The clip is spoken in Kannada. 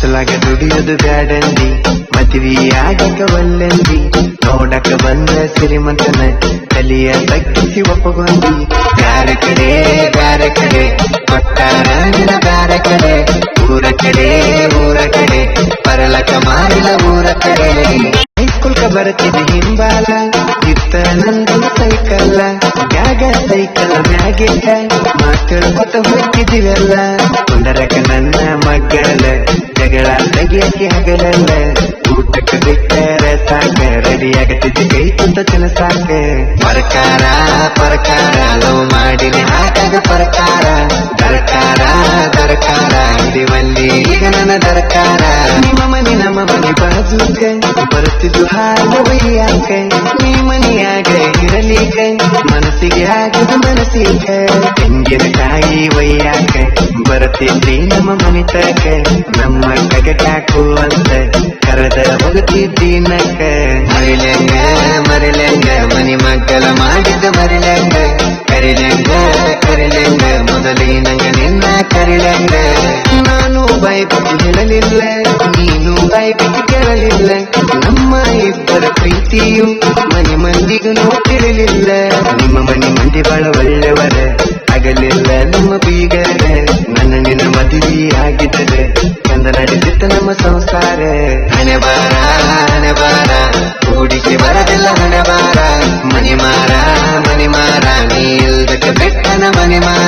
ಬಿಸಲಾಗ ದುಡಿಯೋದು ಬ್ಯಾಡಂದಿ ಮದುವೆಯಾಗಕ ಒಲ್ಲಂದಿ ನೋಡಕ ಬಂದ ಸಿರಿಮಂತನ ಕಲಿಯ ತಗ್ಗಿಸಿ ಒಪ್ಪಗೊಂಡಿ ಬ್ಯಾರೆ ಕಡೆ ಕೊಟ್ಟಾರ ನಿನ್ನ ಬ್ಯಾರೆ ಕಡೆ ಊರ ಕಡೆ ಪರಲಕ ಮಾರಿಲ ಊರ ಕಡೆ ಹೈಸ್ಕೂಲ್ಕ ಬರುತ್ತಿದೆ ಹಿಂಬಾಲ ಇತ್ತ ನಂದು ಸೈಕಲ್ಲ ಮ್ಯಾಗ ಸೈಕಲ್ ಮ್ಯಾಗಿಟ್ಟ ಮಕ್ಕಳು ಹೊತ್ತ ಹೋಗ್ತಿದಿವೆಲ್ಲ ಕುಂದರಕ ನನ್ನ ಮಗ್ಗಲ ಜಗಳ ತೆಗಿಯಕ್ಕೆ ಹಗಲಲ್ಲ ಊಟಕ್ಕೆ ಬಿಟ್ಟರ ಸಾಕ ರೆಡಿ ಆಗತ್ತಿದ್ದ ಕೈ ಕುಂತ ಚಲ ಸಾಕ ಪರಕಾರ ಲವ್ ಮಾಡಿನಿ ಹಾಕಾಗ ಪರಕಾರ ದರಕಾರ ದಿವಲ್ಲಿ ಈಗ ನನ್ನ ದರಕಾರ ನಿಮ್ಮ ಮನೆ ನಮ್ಮ ಮನೆ ಬಾಜೂಕ ಬರುತ್ತಿದ್ದು ಹಾಲು ಒಯ್ಯಾಕ ನೀ ಮನೆಯಾಗ ಇರಲಿಕ ಮನಸ್ಸಿಗೆ ಆಗದು ಮನಸ್ಸಿಗ ತೆಂಗಿನಕಾಯಿ ಒಯ್ಯಾಕ ಬರುತ್ತಿದ್ದಿ ನಮ್ಮ ಮನೆ ತಕ ನಮ್ಮ ಕಗಟಾಕು ಅಂತ ಕರೆದ ಹೋಗುತ್ತಿದ್ದಿ ನಕ್ಕ ಮರಿಲೆಂಗ ಮನಿ ಮಗ್ಗಲ ಮಾಡಿದ್ದ ಮರಿಲೆಂಗ ಕರಿಲೆಂಗ ಮೊದಲಿನಂಗ ನಿನ್ನ ಕರಿಲೆಂಗ ನಾನು ಬಾಯಿ ಬಿಟ್ಟು ಹೇಳಲಿಲ್ಲ ನೀನು ಬಾಯಿ ಬಿಟ್ಟು ಕೇಳಲಿಲ್ಲ ನಮ್ಮ ಇಬ್ಬರ ಪ್ರೀತಿಯು ಮನೆ ಮಂದಿಗೂ ತಿಳಿಲಿಲ್ಲ ನಿಮ್ಮ ಮನೆ ಮಂದಿ ಬಹಳ ಒಳ್ಳೆಯವರ ಆಗಲಿಲ್ಲ ನಮ್ಮ ಬೀಗರ ನನ್ನ ನಿನ್ನ ಮದುವೆ ಆಗಿದ್ದರೆ ಚಂದ ನಡೆದಿತ್ತ ನಮ್ಮ ಸಂಸಾರ ಹಣೆ ಬಾರ ಹೂಡಿಕೆ ಬರದಿಲ್ಲ ಹಣೆ ಬಾರ ಮನೆ ಮಾರ ನೀ ಇಲ್ದಕ್ಕೆ ಬೆಟ್ಟನ ಮನೆ ಮಾರ